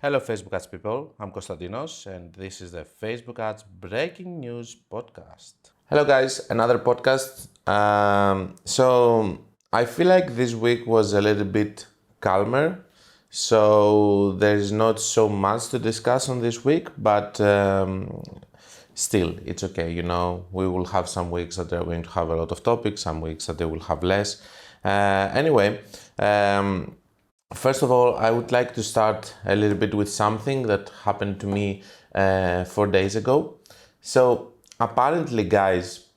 Hello, Facebook Ads people. I'm Konstantinos, and this is the Facebook Ads Breaking News Podcast. Hello, guys. Another podcast. So I feel like this week was a little bit calmer. So there's not so much to discuss on this week, but still, it's okay. We will have some weeks that are going to have a lot of topics, some weeks that they will have less. Anyway. First of all, I would like to start a little bit with something that happened to me 4 days ago. So apparently, guys,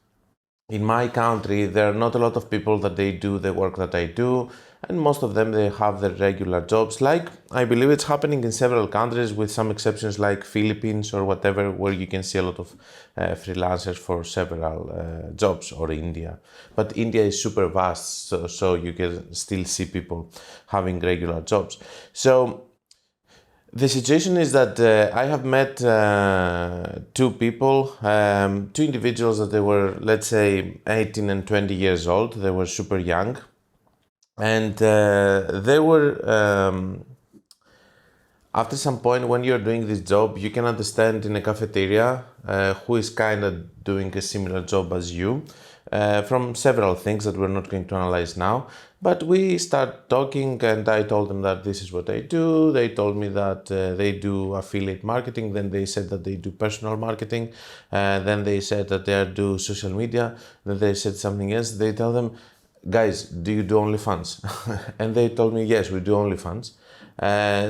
in my country, there are not a lot of people that they do the work that I do, and most of them, they have their regular jobs. Like, I believe it's happening in several countries with some exceptions like Philippines or whatever, where you can see a lot of freelancers for several jobs, or India. But India is super vast, so you can still see people having regular jobs. So the situation is that I have met two people, two individuals that they were, let's say, 18 and 20 years old. They were super young. And they were, after some point, when you're doing this job, you can understand in a cafeteria who is kind of doing a similar job as you, from several things that we're not going to analyze now. But we start talking, and I told them that this is what I do. They told me that they do affiliate marketing. Then they said that they do personal marketing. Then they said that they do social media. Then they said something else. They tell them, guys, do you do OnlyFans? And they told me, yes, we do OnlyFans.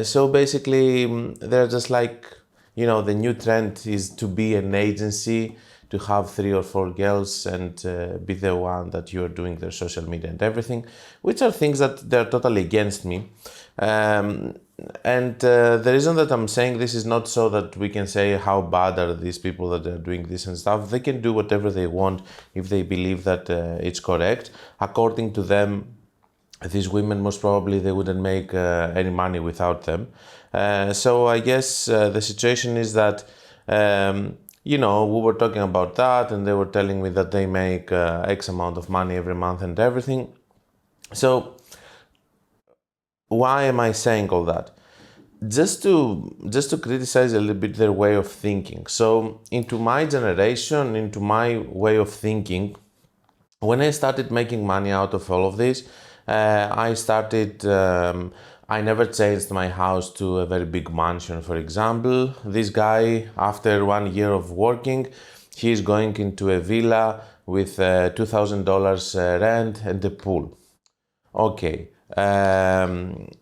So basically, they're just like, the new trend is to be an agency, to have 3 or 4 girls and be the one that you're doing their social media and everything, which are things that they're totally against me. And the reason that I'm saying this is not so that we can say how bad are these people that are doing this and stuff. They can do whatever they want if they believe that it's correct. According to them, these women, most probably, they wouldn't make any money without them. So I guess the situation is that, we were talking about that, and they were telling me that they make X amount of money every month and everything. So why am I saying all that? Just to criticize a little bit their way of thinking. So into my generation, into my way of thinking, when I started making money out of all of this, I started, I never changed my house to a very big mansion, for example. This guy, after 1 year of working, he's going into a villa with $2,000 rent and a pool. Okay.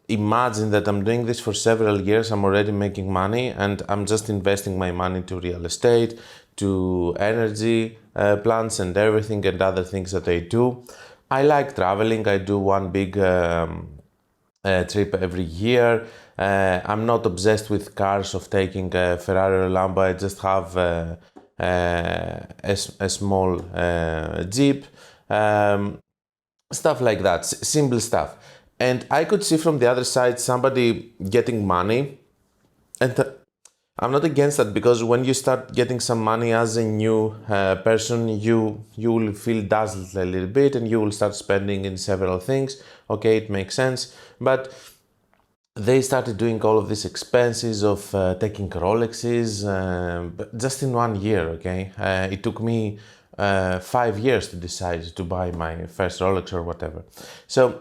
Imagine that I'm doing this for several years. I'm already making money, and I'm just investing my money to real estate, to energy plants and everything, and other things that I do. I like traveling. I do one big trip every year. I'm not obsessed with cars, of taking a Ferrari or Lambo. I just have a small Jeep. Stuff like that, simple stuff. And I could see from the other side somebody getting money, and I'm not against that, because when you start getting some money as a new person, you will feel dazzled a little bit, and you will start spending in several things. Okay, it makes sense. But they started doing all of these expenses of taking Rolexes just in 1 year. Okay, it took me 5 years to decide to buy my first Rolex or whatever. So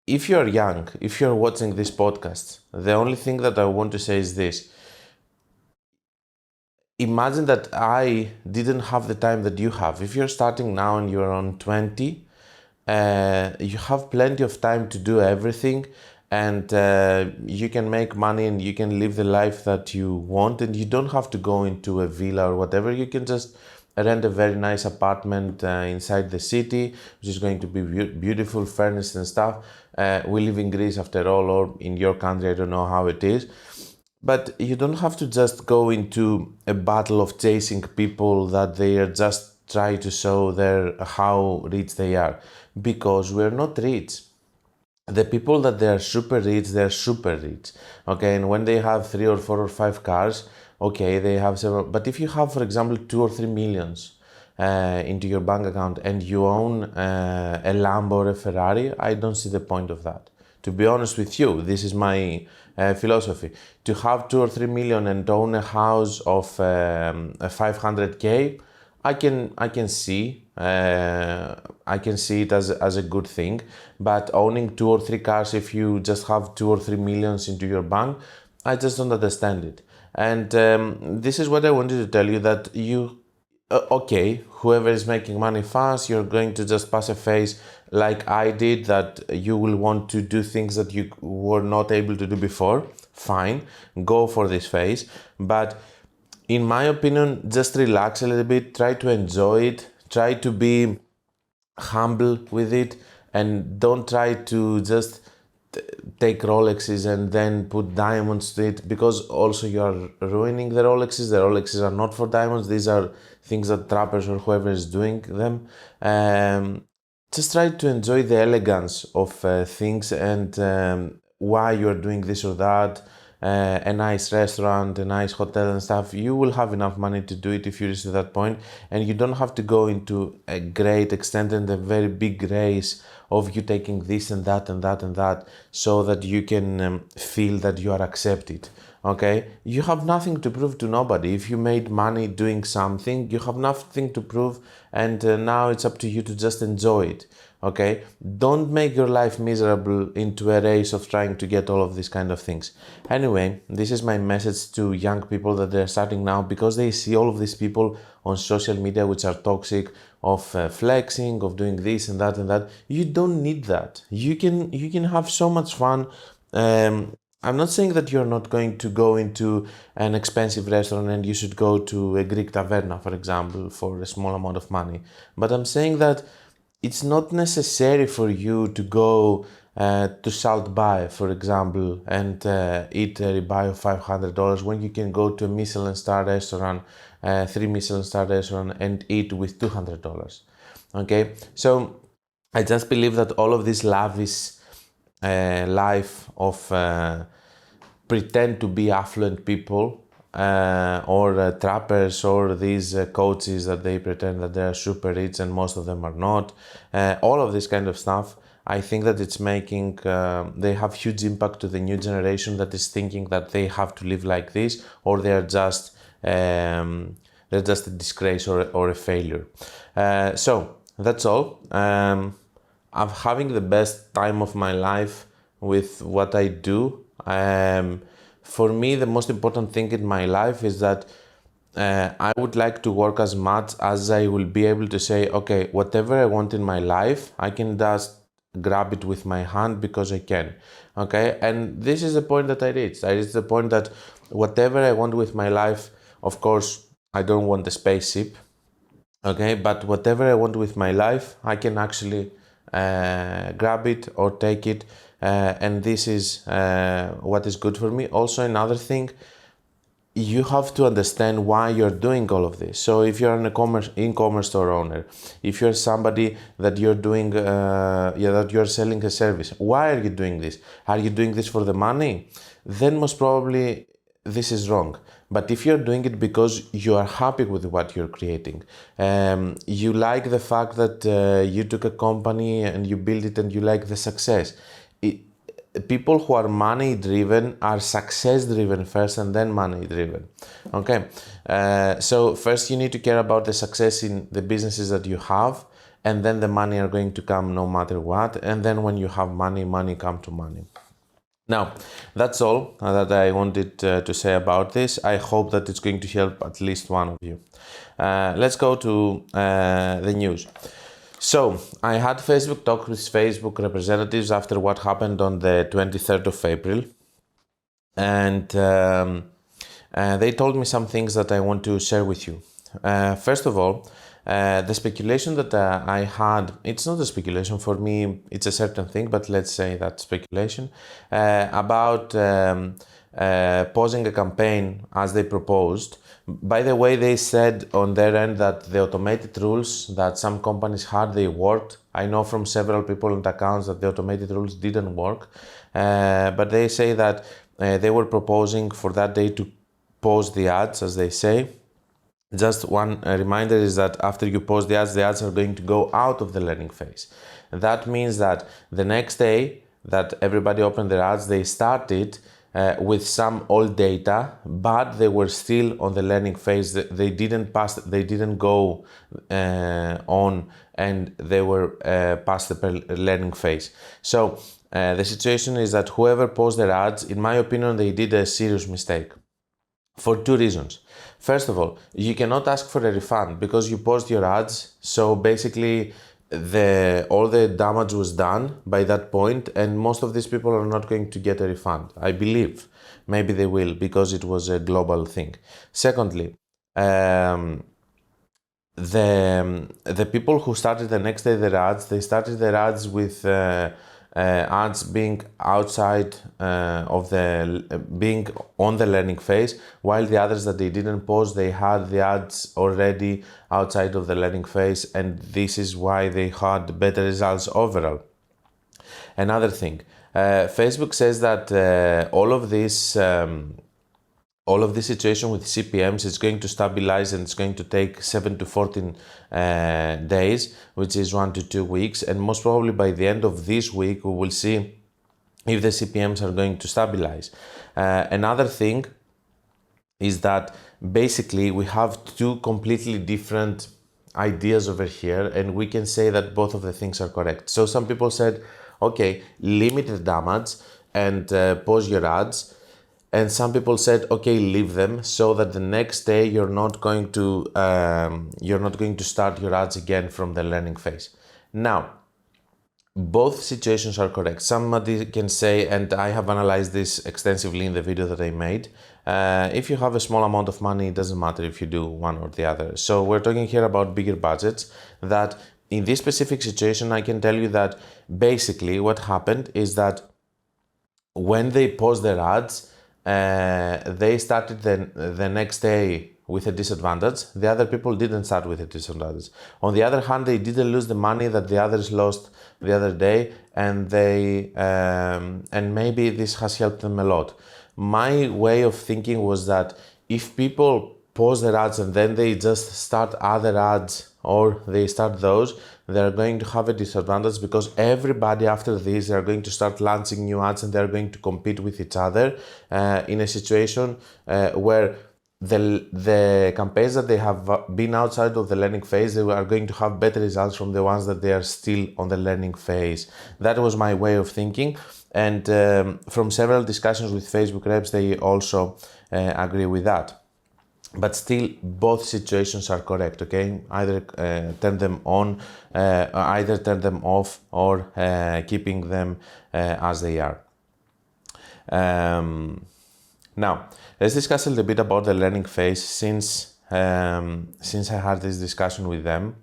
if you're young, if you're watching this podcast, the only thing that I want to say is this. Imagine that I didn't have the time that you have. If you're starting now and you're on 20, you have plenty of time to do everything, and you can make money and you can live the life that you want, and you don't have to go into a villa or whatever. You can just rent a very nice apartment inside the city, which is going to be beautiful, furnished and stuff. We live in Greece after all, or in your country, I don't know how it is. But you don't have to just go into a battle of chasing people that they are just trying to show how rich they are, because we're not rich. The people that they are super rich, they're super rich. Okay, and when they have 3 or 4 or 5 cars, okay, they have several. But if you have, for example, 2 or 3 millions into your bank account, and you own a Lambo or a Ferrari, I don't see the point of that. to be honest with you, this is my philosophy. To have 2 or 3 million and own a house of 500k, I can see it as a good thing. But owning 2 or 3 cars, if you just have 2 or 3 millions into your bank, I just don't understand it. And this is what I wanted to tell you, that okay, whoever is making money fast, you're going to just pass a phase like I did, that you will want to do things that you were not able to do before. Fine, go for this phase. But in my opinion, just relax a little bit, try to enjoy it, try to be humble with it, and don't try to just take Rolexes and then put diamonds to it, because also you are ruining the Rolexes. The Rolexes are not for diamonds. These are things that trappers or whoever is doing them. Just try to enjoy the elegance of things, and why you're doing this or that. A nice restaurant, a nice hotel and stuff. You will have enough money to do it if you reach to that point, and you don't have to go into a great extent and a very big race of you taking this and that and that and that, so that you can feel that you are accepted. Okay, you have nothing to prove to nobody. If you made money doing something, you have nothing to prove, and now it's up to you to just enjoy it. Okay, don't make your life miserable into a race of trying to get all of these kind of things. Anyway, this is my message to young people that they're starting now, because they see all of these people on social media which are toxic, of flexing, of doing this and that and that. You don't need that. You can have so much fun. I'm not saying that you're not going to go into an expensive restaurant and you should go to a Greek taverna, for example, for a small amount of money. But I'm saying that it's not necessary for you to go to Salt Bay, for example, and eat a ribeye of $500 when you can go to a Michelin star restaurant, 3 Michelin star restaurant, and eat with $200. Okay, so I just believe that all of this lavish life of pretend to be affluent people, or trappers, or these coaches that they pretend that they are super rich and most of them are not, all of this kind of stuff, I think that it's making, they have huge impact to the new generation that is thinking that they have to live like this, or they're just a disgrace or a failure. So that's all. I'm having the best time of my life with what I do. For me, the most important thing in my life is that I would like to work as much as I will be able to say, okay, whatever I want in my life, I can just grab it with my hand because I can. Okay, and this is the point that I reached. I reached the point that whatever I want with my life, of course, I don't want a spaceship. Okay, but whatever I want with my life, I can actually grab it or take it. And this is what is good for me. Also, another thing, you have to understand why you're doing all of this. So if you're an e-commerce store owner, if you're somebody that you're doing, that you're selling a service, why are you doing this? Are you doing this for the money? Then most probably this is wrong. But if you're doing it because you are happy with what you're creating, you like the fact that you took a company and you build it and you like the success. People who are money driven are success driven first and then money driven. Okay, so first you need to care about the success in the businesses that you have, and then the money are going to come no matter what. And then when you have money, money come to money. Now, that's all that I wanted to say about this. I hope that it's going to help at least one of you. Let's go to the news. So, I had Facebook talks with Facebook representatives after what happened on the 23rd of April. And they told me some things that I want to share with you. First of all, the speculation that I had, it's not a speculation for me, it's a certain thing, but let's say that speculation, about pausing a campaign as they proposed. By the way, they said on their end that the automated rules that some companies had, they worked. I know from several people and accounts that the automated rules didn't work, but they say that they were proposing for that day to pause the ads, as they say. Just one reminder is that after you post the ads are going to go out of the learning phase. That means that the next day that everybody opened their ads, they started with some old data, but they were still on the learning phase. They didn't pass, they didn't go on, and they were past the learning phase. So the situation is that whoever paused their ads, in my opinion, they did a serious mistake for two reasons. First of all, you cannot ask for a refund because you paused your ads. So basically, all the damage was done by that point, and most of these people are not going to get a refund, I believe. Maybe they will, because it was a global thing. Secondly, the people who started the next day their ads, they started their ads with ads being outside of being on the learning phase, while the others that they didn't pause, they had the ads already outside of the learning phase, and this is why they had better results overall. Another thing, Facebook says that all of this situation with CPMs is going to stabilize, and it's going to take 7 to 14 days, which is 1 to 2 weeks. And most probably by the end of this week, we will see if the CPMs are going to stabilize. Another thing is that basically we have two completely different ideas over here, and we can say that both of the things are correct. So some people said, okay, limit the damage and pause your ads. And some people said, okay, leave them so that the next day you're not going to start your ads again from the learning phase. Now, both situations are correct. Somebody can say, and I have analyzed this extensively in the video that I made, if you have a small amount of money, it doesn't matter if you do one or the other. So we're talking here about bigger budgets, that in this specific situation, I can tell you that basically what happened is that when they paused their ads, they started the next day with a disadvantage. The other people didn't start with a disadvantage. On the other hand, they didn't lose the money that the others lost the other day, and and maybe this has helped them a lot. My way of thinking was that if people pause their ads and then they just start other ads, or they start those, they're going to have a disadvantage, because everybody after this, they're going to start launching new ads, and they're going to compete with each other in a situation where the campaigns that they have been outside of the learning phase, they are going to have better results from the ones that they are still on the learning phase. That was my way of thinking. And from several discussions with Facebook reps, they also agree with that. But still, both situations are correct, okay? Either turn them on, either turn them off, or keeping them as they are. Now, let's discuss a little bit about the learning phase, since I had this discussion with them.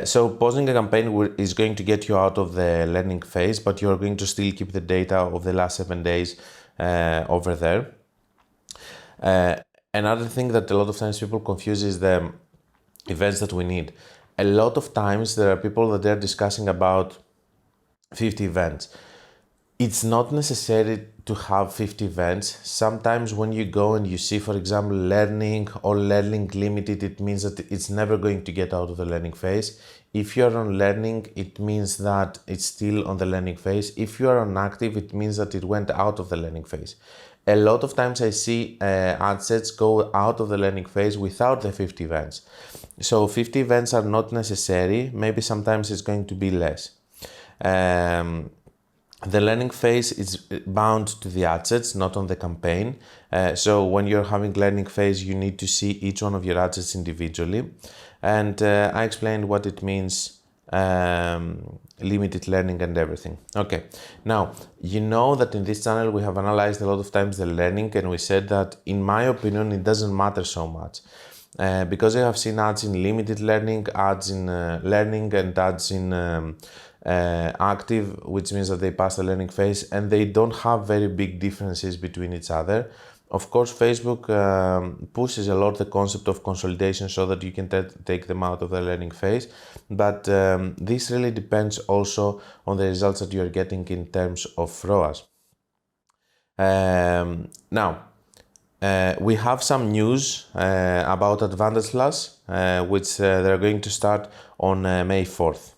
So pausing a campaign is going to get you out of the learning phase, but you're going to still keep the data of the last 7 days over there. Another thing that a lot of times people confuse is the events that we need. A lot of times there are people that they're discussing about 50 events. It's not necessary to have 50 events. Sometimes when you go and you see, for example, learning or learning limited, it means that it's never going to get out of the learning phase. If you're on learning, it means that it's still on the learning phase. If you are on active, it means that it went out of the learning phase. A lot of times I see ad sets go out of the learning phase without the 50 events. So 50 events are not necessary. Maybe sometimes it's going to be less. The learning phase is bound to the ad sets, not on the campaign. So when you're having learning phase, you need to see each one of your ad sets individually. And I explained what it means, limited learning and everything. Okay, now you know that in this channel we have analyzed a lot of times the learning, and we said that in my opinion it doesn't matter so much, because I have seen ads in limited learning, ads in learning, and ads in active, which means that they pass the learning phase, and they don't have very big differences between each other. Of course, Facebook pushes a lot the concept of consolidation so that you can take them out of the learning phase, but this really depends also on the results that you are getting in terms of ROAS. Now, we have some news about Advantage Plus, which they're going to start on May 4th.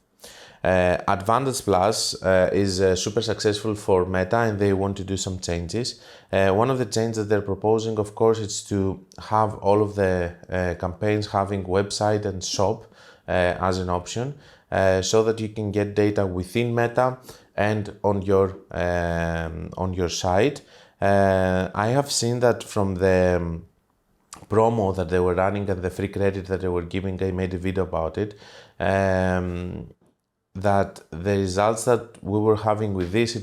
Advantage Plus is super successful for Meta, and they want to do some changes. One of the changes that they're proposing, of course, is to have all of the campaigns having website and shop as an option, so that you can get data within Meta and on your site. I have seen that from the promo that they were running and the free credit that they were giving. I made a video about it. That the results that we were having with this,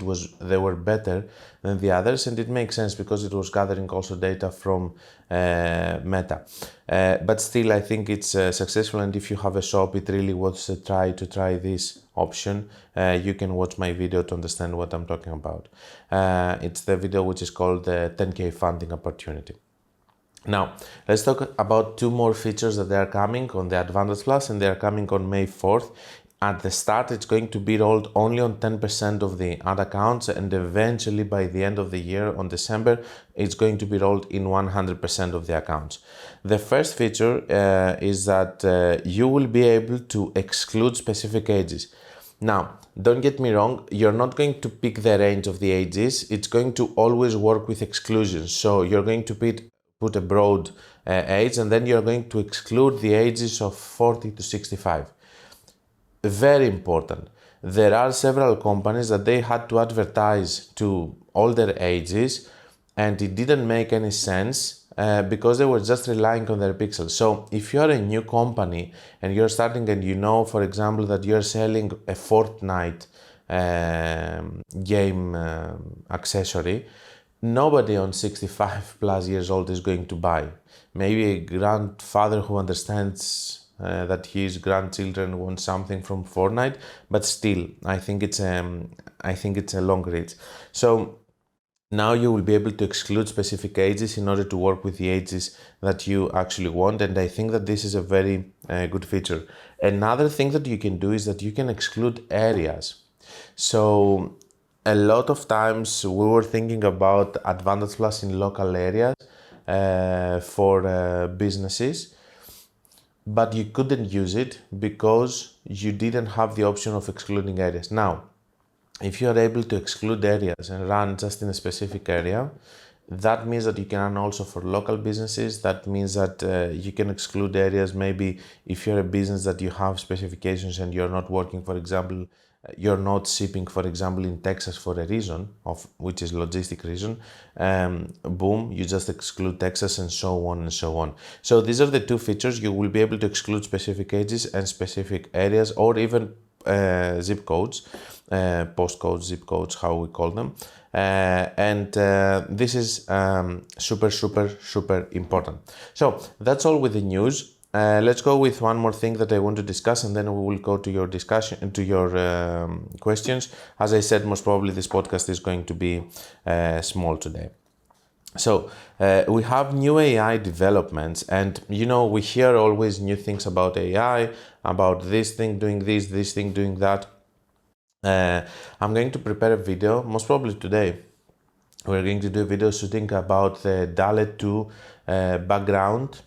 they were better than the others, and it makes sense because it was gathering also data from Meta. But still, I think it's successful, and if you have a shop, it really wants to try this option. You can watch my video to understand what I'm talking about. It's the video which is called the 10K funding opportunity. Now, let's talk about two more features that they are coming on the Advantage Plus, and they are coming on May 4th. At the start, it's going to be rolled only on 10% of the ad accounts, and eventually by the end of the year, on December, it's going to be rolled in 100% of the accounts. The first feature is that you will be able to exclude specific ages. Now, don't get me wrong, you're not going to pick the range of the ages. It's going to always work with exclusions. So you're going to put a broad age, and then you're going to exclude the ages of 40 to 65. Very important. There are several companies that they had to advertise to older ages, and it didn't make any sense because they were just relying on their pixels. So if you're a new company and you're starting, and you know, for example, that you're selling a Fortnite game accessory, nobody on 65 plus years old is going to buy. Maybe a grandfather who understands that his grandchildren want something from Fortnite, but still, I think it's a long reach. So now you will be able to exclude specific ages in order to work with the ages that you actually want, and I think that this is a very good feature. Another thing that you can do is that you can exclude areas. So a lot of times we were thinking about Advantage Plus in local areas for businesses, but you couldn't use it because you didn't have the option of excluding areas. Now, if you are able to exclude areas and run just in a specific area, that means that you can run also for local businesses. That means that you can exclude areas. Maybe if you're a business that you have specifications and you're not working, for example, you're not shipping, for example, in Texas for a reason, which is logistic reason, boom, you just exclude Texas, and so on and so on. So these are the two features. You will be able to exclude specific ages and specific areas, or even zip codes, postcodes, zip codes, how we call them. This is super important. So that's all with the news. Let's go with one more thing that I want to discuss, and then we will go to your discussion, to your questions. As I said, most probably this podcast is going to be small today. So we have new AI developments, and we hear always new things about AI, about this thing doing this thing doing that. I'm going to prepare a video, most probably today. We're going to do a video shooting about the DALL-E 2 background.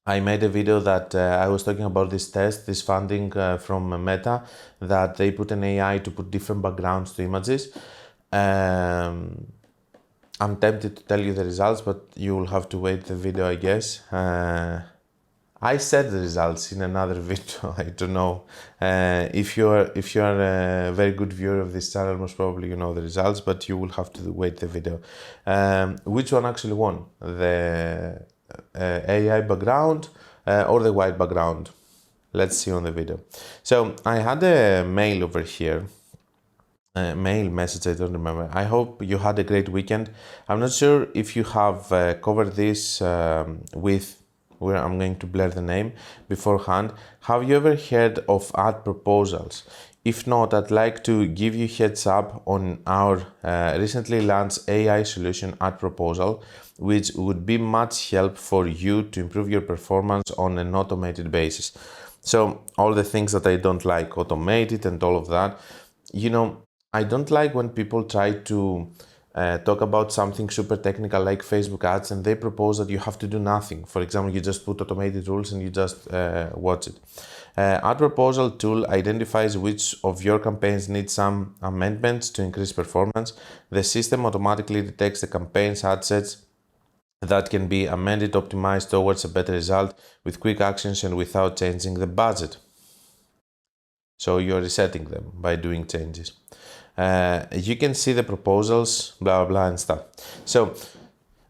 I made a video that I was talking about this funding from Meta, that they put an AI to put different backgrounds to images. I'm tempted to tell you the results, but you will have to wait the video, I guess. I said the results in another video. I don't know. If you're a very good viewer of this channel, most probably you know the results, but you will have to wait the video. Which one actually won? The AI background or the white background? Let's see on the video. So I had a mail over here. Mail message, I don't remember. I hope you had a great weekend. I'm not sure if you have covered this where I'm going to blur the name beforehand. Have you ever heard of ad proposals? If not, I'd like to give you heads up on our recently launched AI solution, Ad Proposal, which would be much help for you to improve your performance on an automated basis. So all the things that I don't like, automated and all of that, I don't like when people try to talk about something super technical like Facebook ads, and they propose that you have to do nothing. For example, you just put automated rules and you just watch it. Ad proposal tool identifies which of your campaigns need some amendments to increase performance. The system automatically detects the campaign's ad sets that can be amended, optimized towards a better result with quick actions and without changing the budget. So you're resetting them by doing changes. You can see the proposals, blah, blah, and stuff. So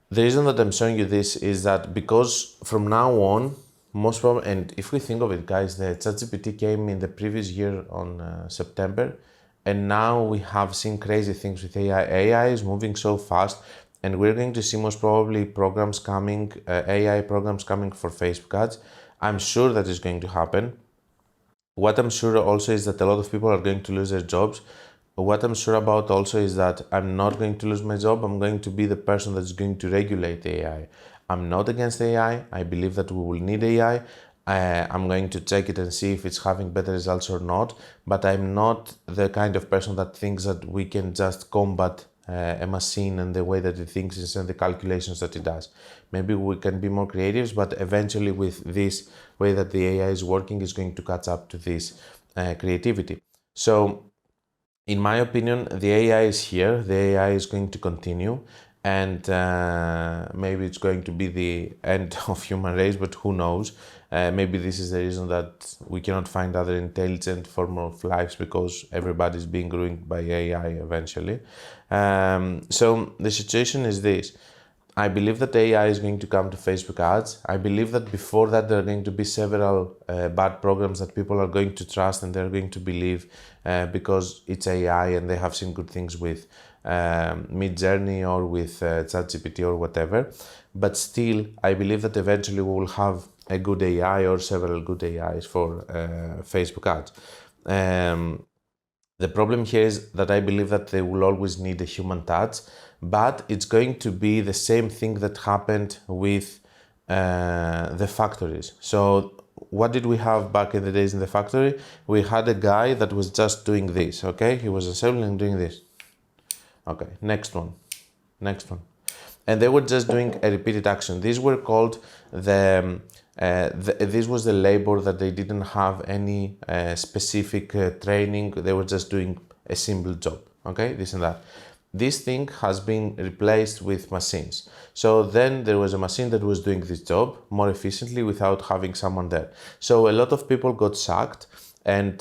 the reason that I'm showing you this is that because from now on, most probably, and if we think of it, guys, the ChatGPT came in the previous year on September, and now we have seen crazy things with AI. AI is moving so fast, and we're going to see most probably programs coming, AI programs coming for Facebook ads. I'm sure that is going to happen. What I'm sure also is that a lot of people are going to lose their jobs. What I'm sure about also is that I'm not going to lose my job. I'm going to be the person that's going to regulate AI. I'm not against AI. I believe that we will need AI. I'm going to check it and see if it's having better results or not. But I'm not the kind of person that thinks that we can just combat a machine and the way that it thinks and the calculations that it does. Maybe we can be more creative, but eventually with this way that the AI is working is going to catch up to this creativity. So in my opinion, the AI is here, the AI is going to continue, and maybe it's going to be the end of human race, but who knows? Maybe this is the reason that we cannot find other intelligent form of lives because everybody's being ruined by AI eventually. So the situation is this. I believe that AI is going to come to Facebook ads. I believe that before that there are going to be several bad programs that people are going to trust and they're going to believe because it's AI and they have seen good things with Midjourney or with ChatGPT or whatever. But still, I believe that eventually we will have a good AI or several good AIs for Facebook ads. The problem here is that I believe that they will always need a human touch, but it's going to be the same thing that happened with the factories. So what did we have back in the days in the factory? We had a guy that was just doing this, okay? He was assembling and doing this. Okay, next one. And they were just doing a repeated action. These were called this was the labor that they didn't have any specific training. They were just doing a simple job, okay, this and that. This thing has been replaced with machines. So then there was a machine that was doing this job more efficiently without having someone there. So a lot of people got sacked and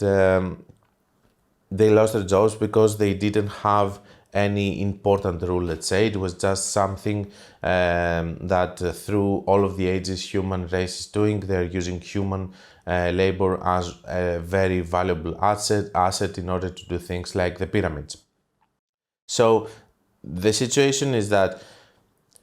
they lost their jobs because they didn't have any important rule, let's say. It was just something that through all of the ages human race is doing. They're using human labor as a very valuable asset in order to do things like the pyramids. So the situation is that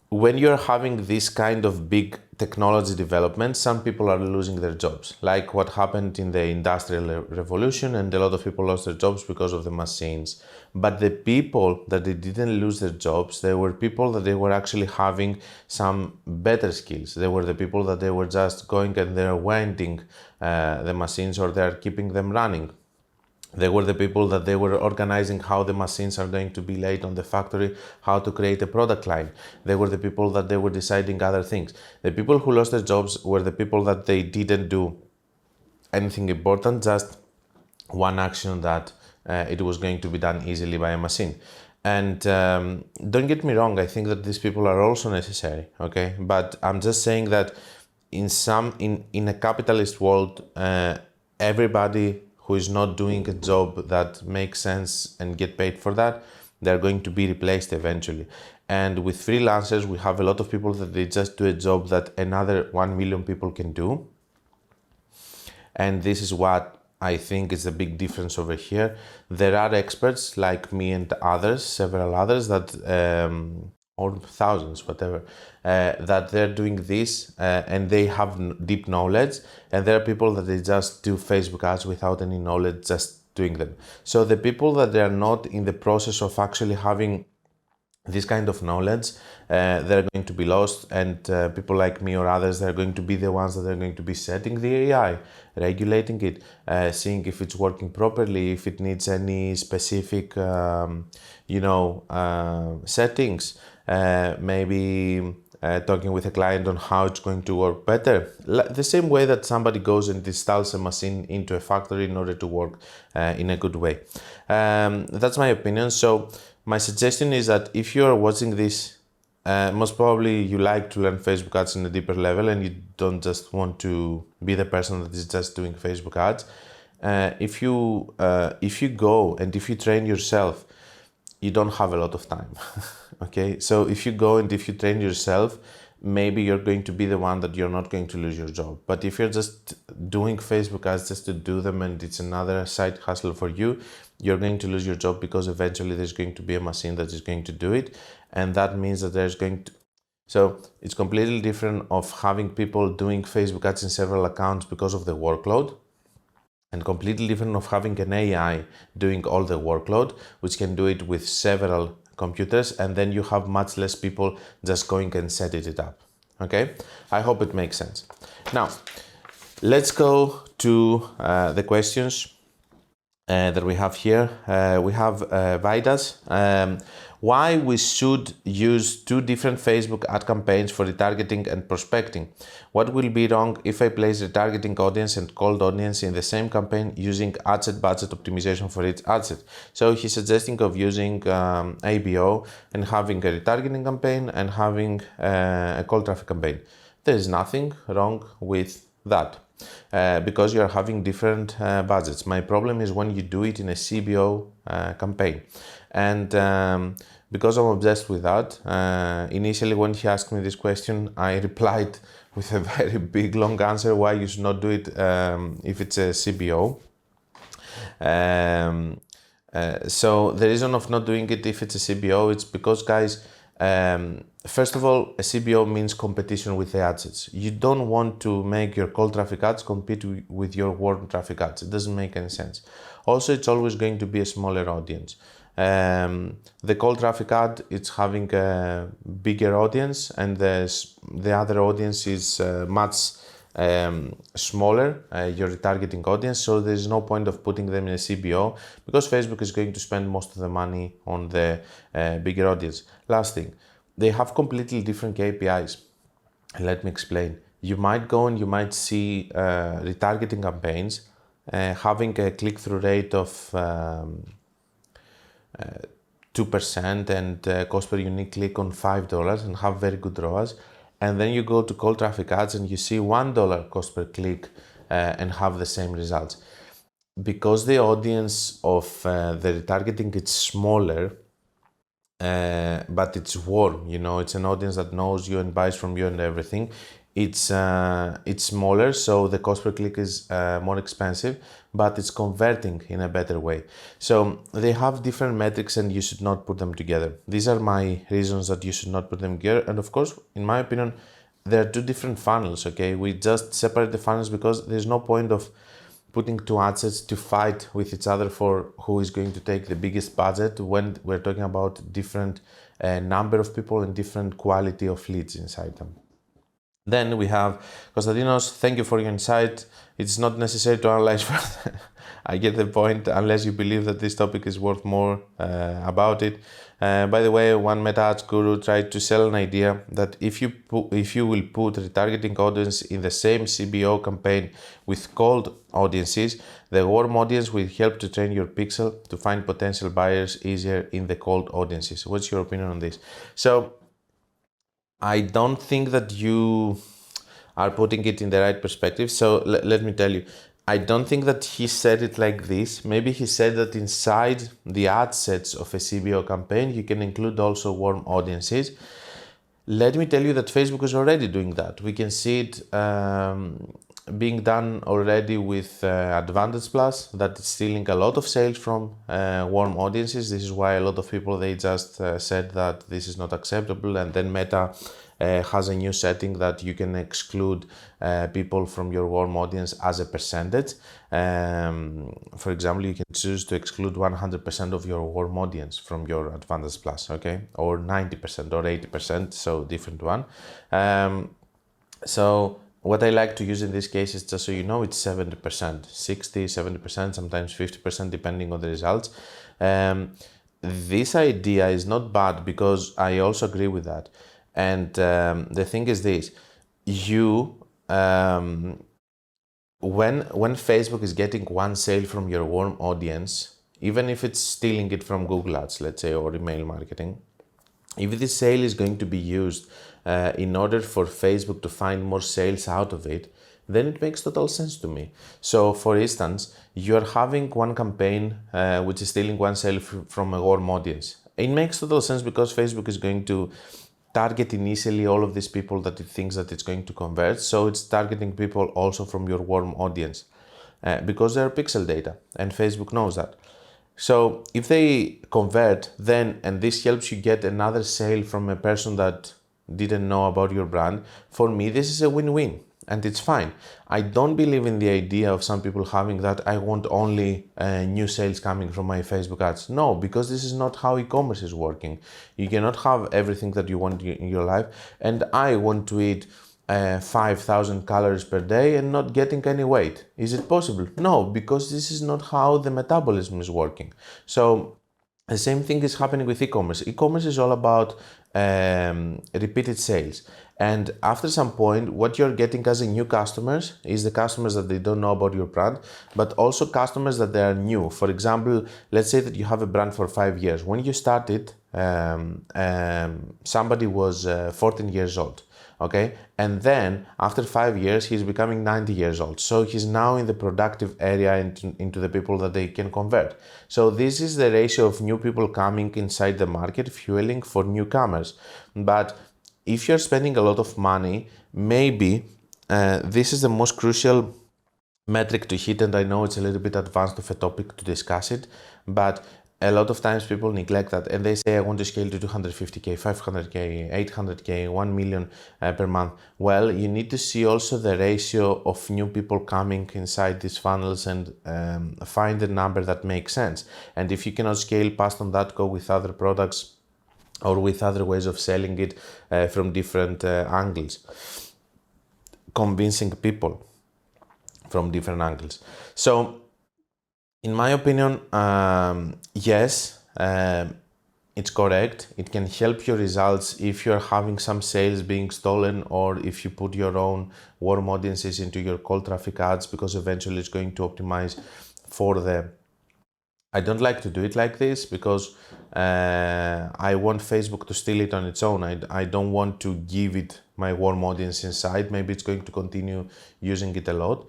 when you're having this kind of big technology development, some people are losing their jobs, like what happened in the Industrial Revolution, and a lot of people lost their jobs because of the machines. But the people that they didn't lose their jobs, they were people that they were actually having some better skills. They were the people that they were just going and they're winding the machines or they're keeping them running. They were the people that they were organizing how the machines are going to be laid on the factory, how to create a product line. They were the people that they were deciding other things. The people who lost their jobs were the people that they didn't do anything important, just one action that it was going to be done easily by a machine. And don't get me wrong, I think that these people are also necessary, okay? But I'm just saying that in a capitalist world, everybody who is not doing a job that makes sense and get paid for that, they're going to be replaced eventually. And with freelancers, we have a lot of people that they just do a job that another 1 million people can do. And this is what I think is a big difference over here. There are experts like me and others, several others that or thousands, whatever, that they're doing this and they have deep knowledge, and there are people that they just do Facebook ads without any knowledge, just doing them. So the people that they are not in the process of actually having this kind of knowledge, they're going to be lost, and people like me or others, they're going to be the ones that are going to be setting the AI, regulating it, seeing if it's working properly, if it needs any specific, settings, maybe talking with a client on how it's going to work better. The same way that somebody goes and installs a machine into a factory in order to work in a good way. That's my opinion. So my suggestion is that if you are watching this, most probably you like to learn Facebook ads in a deeper level and you don't just want to be the person that is just doing Facebook ads. If you go and if you train yourself, you don't have a lot of time. Okay, so if you go and if you train yourself, maybe you're going to be the one that you're not going to lose your job. But if you're just doing Facebook ads just to do them and it's another side hustle for you, you're going to lose your job because eventually there's going to be a machine that is going to do it. And that means that there's going to... So it's completely different of having people doing Facebook ads in several accounts because of the workload, and completely different of having an AI doing all the workload, which can do it with several computers, and then you have much less people just going and setting it up. Okay, I hope it makes sense. Now, let's go to the questions that we have here. We have Vidas. Why we should use two different Facebook ad campaigns for retargeting and prospecting? What will be wrong if I place retargeting audience and cold audience in the same campaign using ad set budget optimization for each ad set? So he's suggesting of using ABO and having a retargeting campaign and having a cold traffic campaign. There is nothing wrong with that. Because you are having different budgets. My problem is when you do it in a CBO campaign. And because I'm obsessed with that, initially when he asked me this question, I replied with a very big long answer why you should not do it if it's a CBO. So the reason of not doing it if it's a CBO, it's because, guys, first of all, a CBO means competition with the ad sets. You don't want to make your cold traffic ads compete with your warm traffic ads. It doesn't make any sense. Also, it's always going to be a smaller audience. The cold traffic ad, it's having a bigger audience, and the other audience is much smaller, your retargeting audience, so there's no point of putting them in a CBO because Facebook is going to spend most of the money on the bigger audience. Last thing, they have completely different KPIs. Let me explain. You might go and you might see retargeting campaigns having a click-through rate of 2% and cost per unique click on $5 and have very good ROAS. And then you go to cold traffic ads and you see $1 cost per click and have the same results. Because the audience of the retargeting is smaller, but it's warm, you know, it's an audience that knows you and buys from you and everything. It's smaller, so the cost per click is more expensive, but it's converting in a better way. So they have different metrics and you should not put them together. These are my reasons that you should not put them together. And of course, in my opinion, there are two different funnels, okay? We just separate the funnels because there's no point of putting two ad sets to fight with each other for who is going to take the biggest budget when we're talking about different number of people and different quality of leads inside them. Then we have Konstantinos, thank you for your insight. It's not necessary to analyze further. I get the point, unless you believe that this topic is worth more about it. By the way, one meta ads guru tried to sell an idea that if you will put retargeting audience in the same CBO campaign with cold audiences, the warm audience will help to train your pixel to find potential buyers easier in the cold audiences. What's your opinion on this? So I don't think that you are putting it in the right perspective. So let me tell you, I don't think that he said it like this. Maybe he said that inside the ad sets of a CBO campaign, you can include also warm audiences. Let me tell you that Facebook is already doing that. We can see it being done already with Advantage Plus, that is stealing a lot of sales from warm audiences. This is why a lot of people, they just said that this is not acceptable, and then Meta has a new setting that you can exclude people from your warm audience as a percentage. For example, you can choose to exclude 100% of your warm audience from your Advantage Plus, okay? Or 90% or 80%, so different one. So what I like to use in this case is, just so you know, it's 70%, 60, 70%, sometimes 50%, depending on the results. This idea is not bad because I also agree with that. And the thing is this, you when Facebook is getting one sale from your warm audience, even if it's stealing it from Google Ads, let's say, or email marketing, if this sale is going to be used in order for Facebook to find more sales out of it, then it makes total sense to me. So for instance, you're having one campaign which is stealing one sale from a warm audience. It makes total sense because Facebook is going to target initially all of these people that it thinks that it's going to convert. So it's targeting people also from your warm audience because they're pixel data and Facebook knows that. So if they convert then, and this helps you get another sale from a person that didn't know about your brand, for me this is a win-win and it's fine. I don't believe in the idea of some people having that I want only new sales coming from my Facebook ads. No, because this is not how e-commerce is working. You cannot have everything that you want in your life, and I want to eat 5,000 calories per day and not getting any weight. Is it possible? No, because this is not how the metabolism is working. So the same thing is happening with e-commerce. E-commerce is all about repeated sales. And after some point, what you're getting as a new customers is the customers that they don't know about your brand, but also customers that they are new. For example, let's say that you have a brand for 5 years. When you started, somebody was 14 years old. Okay, and then after 5 years he's becoming 90 years old, so he's now in the productive area into the people that they can convert. So this is the ratio of new people coming inside the market, fueling for newcomers. But if you're spending a lot of money, maybe this is the most crucial metric to hit, and I know it's a little bit advanced of a topic to discuss it, but a lot of times people neglect that and they say I want to scale to 250k, 500k, 800k, 1 million per month. Well, you need to see also the ratio of new people coming inside these funnels and find a number that makes sense. And if you cannot scale past on that, go with other products or with other ways of selling it from different angles, convincing people from different angles. So in my opinion, yes, it's correct. It can help your results if you're having some sales being stolen, or if you put your own warm audiences into your cold traffic ads, because eventually it's going to optimize for them. I don't like to do it like this because I want Facebook to steal it on its own. I don't want to give it my warm audience inside. Maybe it's going to continue using it a lot.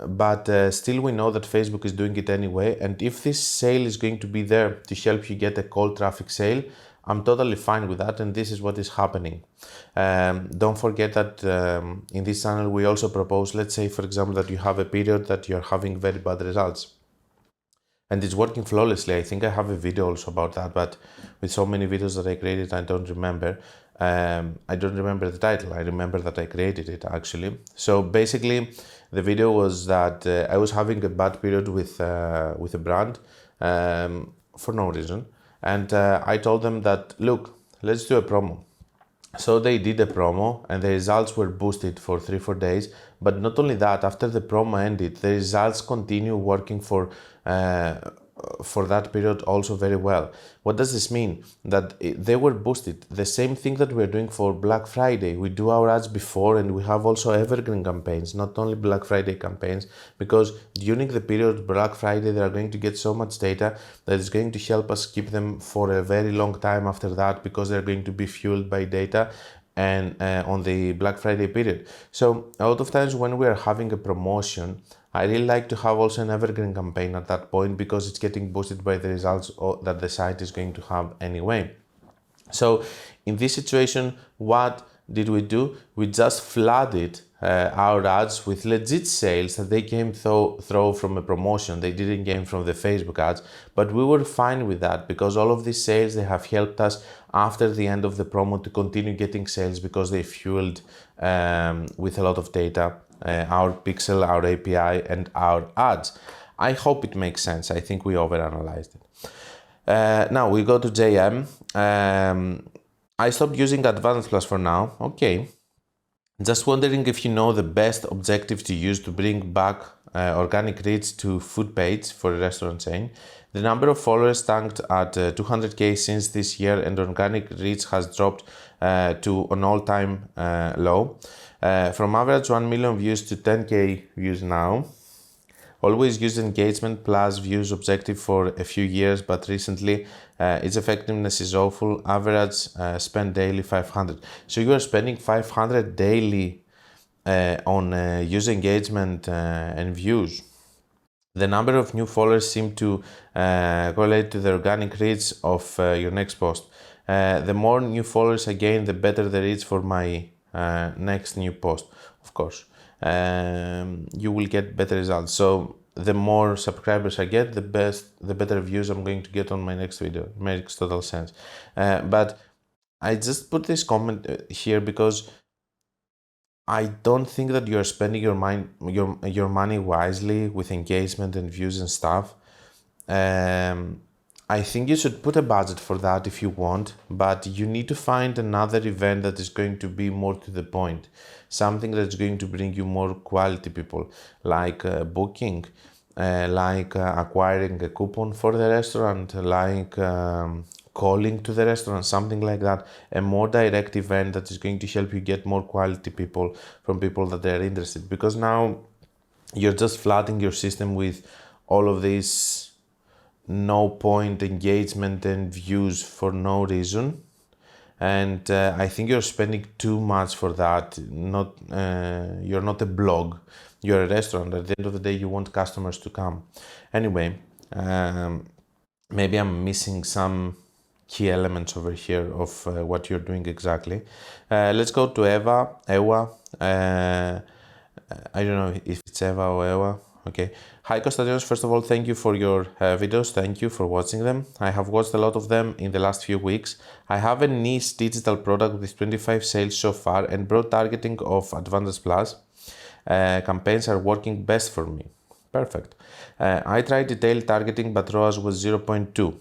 But still we know that Facebook is doing it anyway. And if this sale is going to be there to help you get a cold traffic sale, I'm totally fine with that, and this is what is happening. Don't forget that in this channel we also propose, let's say for example that you have a period that you're having very bad results and it's working flawlessly. I think I have a video also about that, but with so many videos that I created, I don't remember. I don't remember the title. I remember that I created it actually. So basically, the video was that I was having a bad period with a brand for no reason, and I told them that look, let's do a promo. So they did a promo and the results were boosted for 3-4 days. But not only that, after the promo ended, the results continue working for that period also very well. What does this mean? That they were boosted. The same thing that we're doing for Black Friday. We do our ads before, and we have also evergreen campaigns, not only Black Friday campaigns, because during the period Black Friday they are going to get so much data that is going to help us keep them for a very long time after that, because they're going to be fueled by data and on the Black Friday period. So a lot of times when we are having a promotion, I really like to have also an evergreen campaign at that point, because it's getting boosted by the results that the site is going to have anyway. So in this situation, what did we do? We just flooded our ads with legit sales that they came through from a promotion. They didn't came from the Facebook ads, but we were fine with that, because all of these sales, they have helped us after the end of the promo to continue getting sales, because they fueled with a lot of data our pixel, our API, and our ads. I hope it makes sense. I think we overanalyzed it. Now we go to JM. I stopped using Advanced Plus for now. Okay. Just wondering if you know the best objective to use to bring back organic reach to food page for a restaurant chain. The number of followers tanked at 200k since this year, and organic reach has dropped to an all-time low. From average 1 million views to 10k views now. Always used engagement plus views objective for a few years, but recently its effectiveness is awful. Average spend daily 500. So you are spending 500 daily on user engagement and views. The number of new followers seem to correlate to the organic reach of your next post. The more new followers I gain, the better the reach for my next new post, of course. You will get better results. So the more subscribers I get, the better views I'm going to get on my next video. It makes total sense. But I just put this comment here because I don't think that you're spending your money wisely with engagement and views and stuff. I think you should put a budget for that if you want, but you need to find another event that is going to be more to the point. Something that's going to bring you more quality people, like booking, like acquiring a coupon for the restaurant, like calling to the restaurant, something like that. A more direct event that is going to help you get more quality people from people that are interested. Because now you're just flooding your system with all of this no point engagement and views for no reason. And I think you're spending too much for that. You're not a blog, you're a restaurant. At the end of the day, you want customers to come. Anyway, maybe I'm missing some key elements over here of what you're doing exactly. Let's go to Ewa. I don't know if it's Eva or Ewa. Okay. Hi Konstantinos, first of all, thank you for your videos. Thank you for watching them. I have watched a lot of them in the last few weeks. I have a niche digital product with 25 sales so far, and broad targeting of Advantage Plus campaigns are working best for me. Perfect. I tried detailed targeting, but ROAS was 0.2.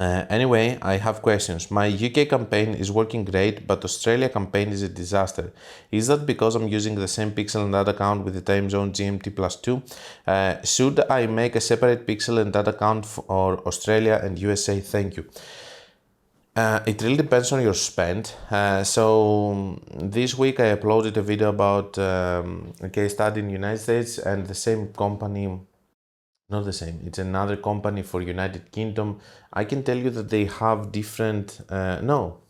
Anyway, I have questions. My UK campaign is working great, but Australia campaign is a disaster. Is that because I'm using the same pixel and ad account with the time zone GMT +2? Should I make a separate pixel and ad account for Australia and USA? Thank you. It really depends on your spend. So this week I uploaded a video about a case study in the United States, and the same company, not the same, it's another company for United Kingdom. I can tell you that they have different, no,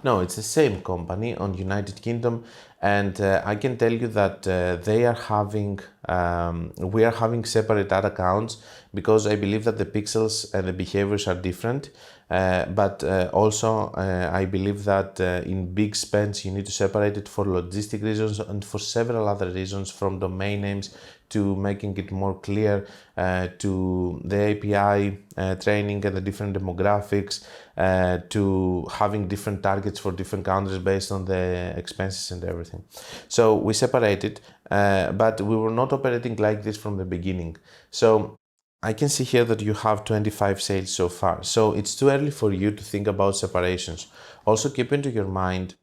it's the same company on United Kingdom, and I can tell you that they are having, we are having separate ad accounts because I believe that the pixels and the behaviors are different. But also I believe that in big spends you need to separate it for logistic reasons and for several other reasons, from domain names to making it more clear, to the API training and the different demographics, to having different targets for different countries based on the expenses and everything. So we separated, but we were not operating like this from the beginning. So I can see here that you have 25 sales so far. So it's too early for you to think about separations. Also keep into your mind,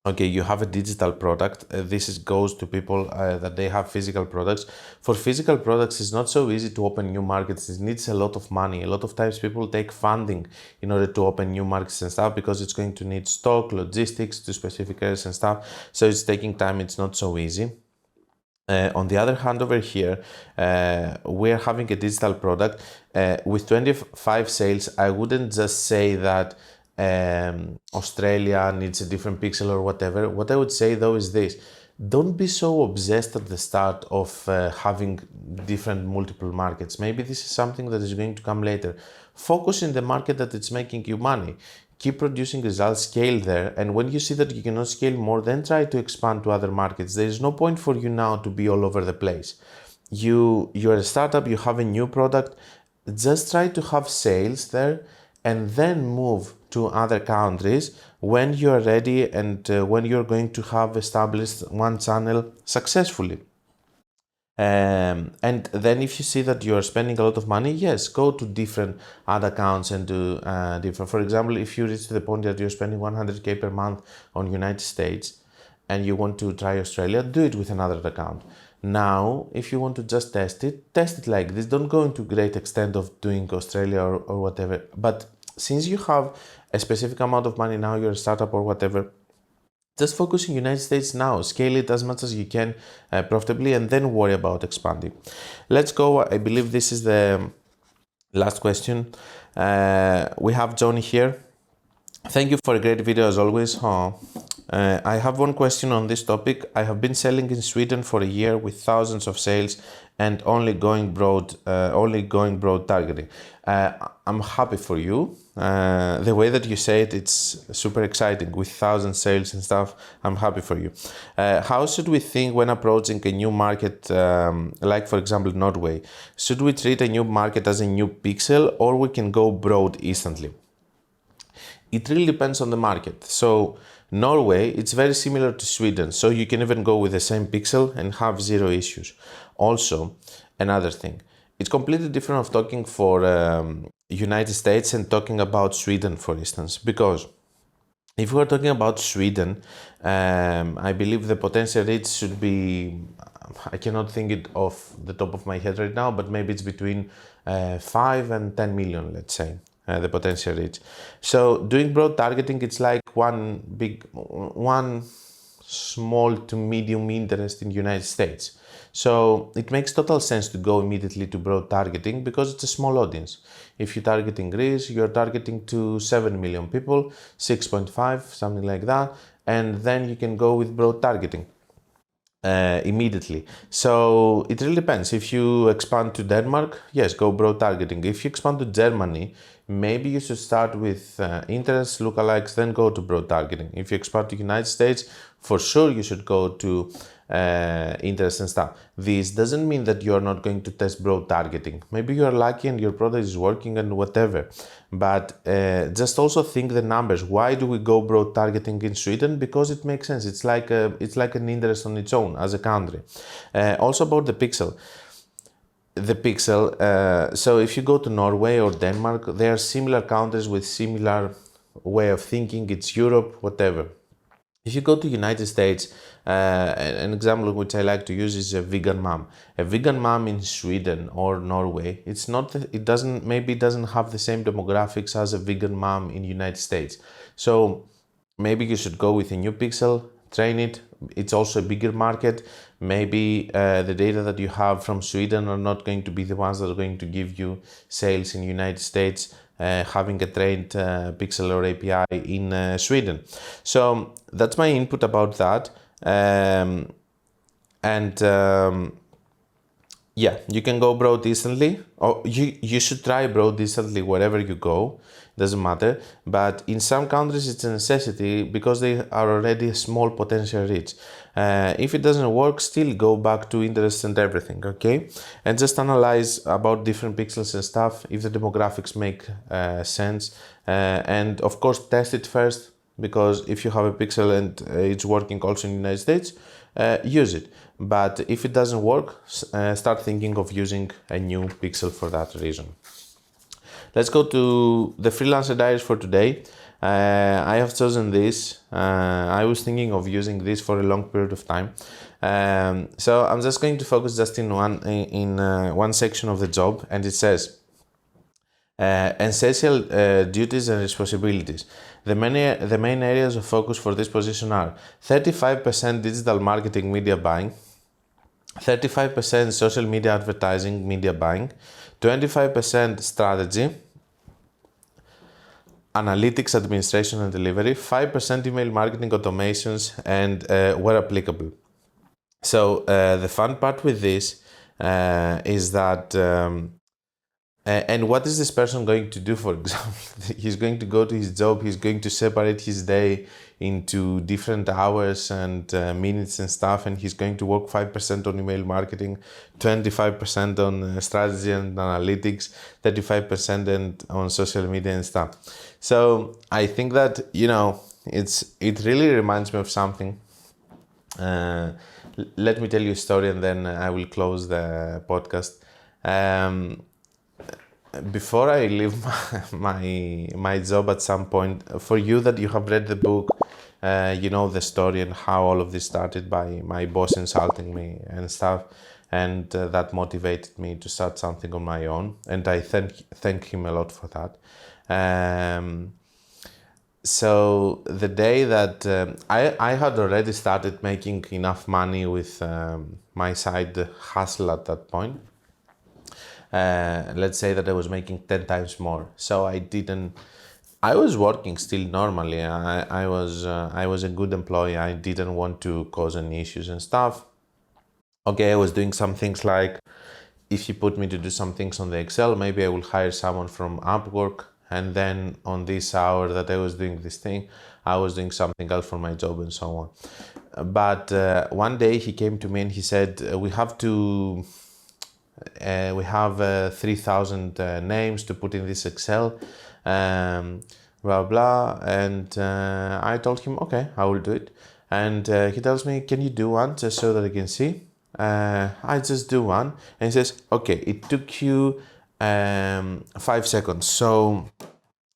okay, you have a digital product. This goes to people that they have physical products. For physical products, it's not so easy to open new markets. It needs a lot of money. A lot of times people take funding in order to open new markets and stuff, because it's going to need stock, logistics to specific areas and stuff. So it's taking time. It's not so easy. On the other hand, over here, we're having a digital product with 25 sales. I wouldn't just say that Australia needs a different pixel or whatever. What I would say though is this: don't be so obsessed at the start of having different multiple markets. Maybe this is something that is going to come later. Focus in the market that it's making you money. Keep producing results, scale there, and when you see that you cannot scale more, then try to expand to other markets. There is no point for you now to be all over the place. You're a startup, you have a new product, just try to have sales there and then move to other countries when you're ready and when you're going to have established one channel successfully. And then if you see that you're spending a lot of money, yes, go to different ad accounts and do different. For example, if you reach to the point that you're spending 100k per month on United States and you want to try Australia, do it with another account. Now, if you want to just test it like this. Don't go into great extent of doing Australia or whatever. But since you have a specific amount of money now, you're a startup or whatever, just focus in United States now, scale it as much as you can profitably, and then worry about expanding. Let's go. I believe this is the last question. We have Johnny here. Thank you for a great video as always. I have one question on this topic. I have been selling in Sweden for a year with thousands of sales and only going broad targeting. I'm happy for you. The way that you say it, it's super exciting with thousand sales and stuff. I'm happy for you. How should we think when approaching a new market, like for example Norway? Should we treat a new market as a new pixel, or we can go broad instantly? It really depends on the market. So Norway, it's very similar to Sweden, so you can even go with the same pixel and have zero issues. Also, another thing, it's completely different of talking for United States and talking about Sweden, for instance, because if we're talking about Sweden, I believe the potential reach should be, I cannot think it off the top of my head right now, but maybe it's between 5 and 10 million, let's say. The potential reach. So doing broad targeting, it's like one small to medium interest in the United States. So it makes total sense to go immediately to broad targeting because it's a small audience. If you target in Greece, you're targeting to 7 million people, 6.5, something like that, and then you can go with broad targeting. Immediately. So it really depends. If you expand to Denmark, yes, go broad targeting. If you expand to Germany, maybe you should start with interests, lookalikes, then go to broad targeting. If you expand to United States, for sure you should go to interest and stuff. This doesn't mean that you're not going to test broad targeting. Maybe you're lucky and your product is working and whatever. But just also think the numbers. Why do we go broad targeting in Sweden? Because it makes sense. It's like an interest on its own as a country. Also about the pixel. So if you go to Norway or Denmark, they are similar countries with similar way of thinking. It's Europe, whatever. If you go to United States, an example which I like to use is a vegan mom. A vegan mom in Sweden or Norway, it doesn't have the same demographics as a vegan mom in United States. So maybe you should go with a new pixel, train it. It's also a bigger market. Maybe the data that you have from Sweden are not going to be the ones that are going to give you sales in United States. Having a trained pixel or API in Sweden. So that's my input about that. Yeah, you can go broad instantly, or you should try broad instantly wherever you go. Doesn't matter. But in some countries it's a necessity because they are already a small potential reach. If it doesn't work, still go back to interest and everything, okay? And just analyze about different pixels and stuff if the demographics make sense. And of course, test it first, because if you have a pixel and it's working also in the United States, use it. But if it doesn't work, start thinking of using a new pixel for that reason. Let's go to the freelancer diaries for today. I have chosen this. I was thinking of using this for a long period of time. So I'm just going to focus just in one section of the job, and it says essential duties and responsibilities. The main areas of focus for this position are 35% digital marketing media buying, 35% social media advertising media buying, 25% strategy, analytics, administration and delivery, 5% email marketing automations, and where applicable. So the fun part with this is that and what is this person going to do, for example? He's going to go to his job, he's going to separate his day into different hours and minutes and stuff, and he's going to work 5% on email marketing, 25% on strategy and analytics, 35% and on social media and stuff. So I think that, it really reminds me of something. Let me tell you a story and then I will close the podcast. Before I leave my job at some point, for you that you have read the book you know the story and how all of this started by my boss insulting me and stuff, and that motivated me to start something on my own, and I thank him a lot for that. So the day that I had already started making enough money with my side hustle at that point. Let's say that I was making 10 times more. So I was working still normally. I was a good employee. I didn't want to cause any issues and stuff. Okay, I was doing some things like, if you put me to do some things on the Excel, maybe I will hire someone from Upwork. And then on this hour that I was doing this thing, I was doing something else for my job and so on. But one day he came to me and he said, we have 3,000 names to put in this Excel, blah, blah. And I told him, okay, I will do it. And he tells me, can you do one just so that I can see? I just do one. And he says, okay, it took you 5 seconds. So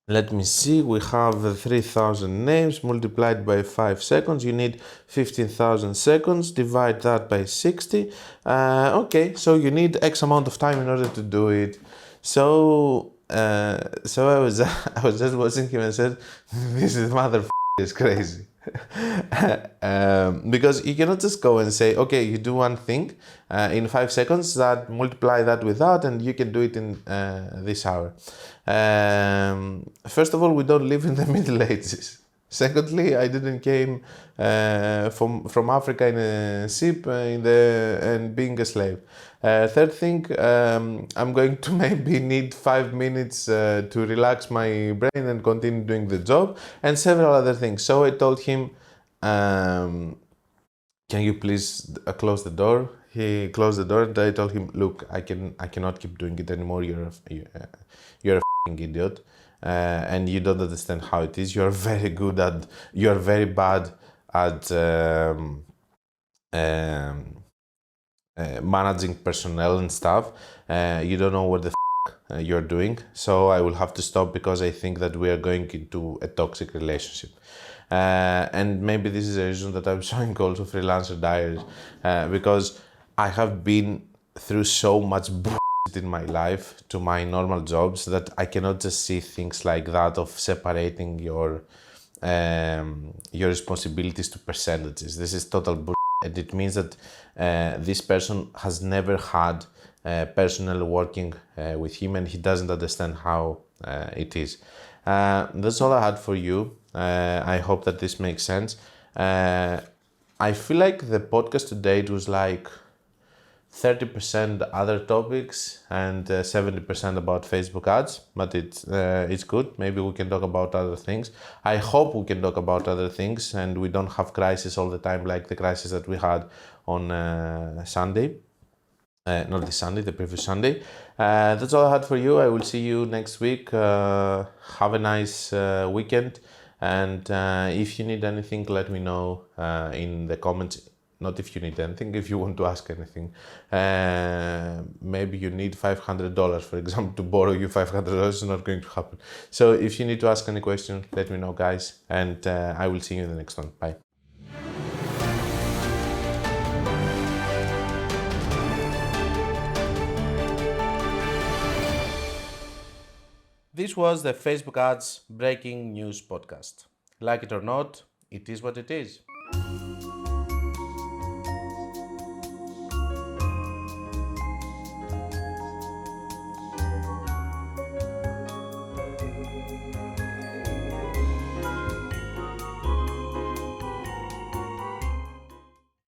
let me see, we have 3,000 names multiplied by 5 seconds. You need 15,000 seconds, divide that by 60. Okay, so you need X amount of time in order to do it. So I was I was just watching him and said, this mother is crazy. Because you cannot just go and say, okay, you do one thing in 5 seconds, that multiply that with that, and you can do it in this hour. First of all, we don't live in the Middle Ages. Secondly, I didn't came from Africa in a ship and being a slave. Third thing, I'm going to maybe need 5 minutes to relax my brain and continue doing the job, and several other things. So I told him, can you please close the door? He closed the door and I told him, look, I cannot keep doing it anymore. You're a f***ing idiot. And you don't understand how it is. You're very bad at managing personnel and stuff. You don't know what the you're doing. So I will have to stop because I think that we are going into a toxic relationship. And maybe this is the reason that I'm showing also Freelancer Diaries, because I have been through so much in my life to my normal jobs that I cannot just see things like that of separating your responsibilities to percentages. This is total bullshit, and it means that this person has never had personnel working with him, and he doesn't understand how it is. That's all I had for you. I hope that this makes sense. I feel like the podcast today, it was like 30% other topics and 70% about Facebook ads, but it's good. Maybe we can talk about other things. I hope we can talk about other things and we don't have crisis all the time like the crisis that we had on Sunday. Not this Sunday, the previous Sunday. That's all I had for you. I will see you next week. Have a nice weekend. And if you need anything, let me know in the comments. Not if you need anything, if you want to ask anything. Maybe you need $500, for example, to borrow you $500 is not going to happen. So if you need to ask any question, let me know, guys. And I will see you in the next one. Bye. This was the Facebook Ads Breaking News Podcast. Like it or not, it is what it is.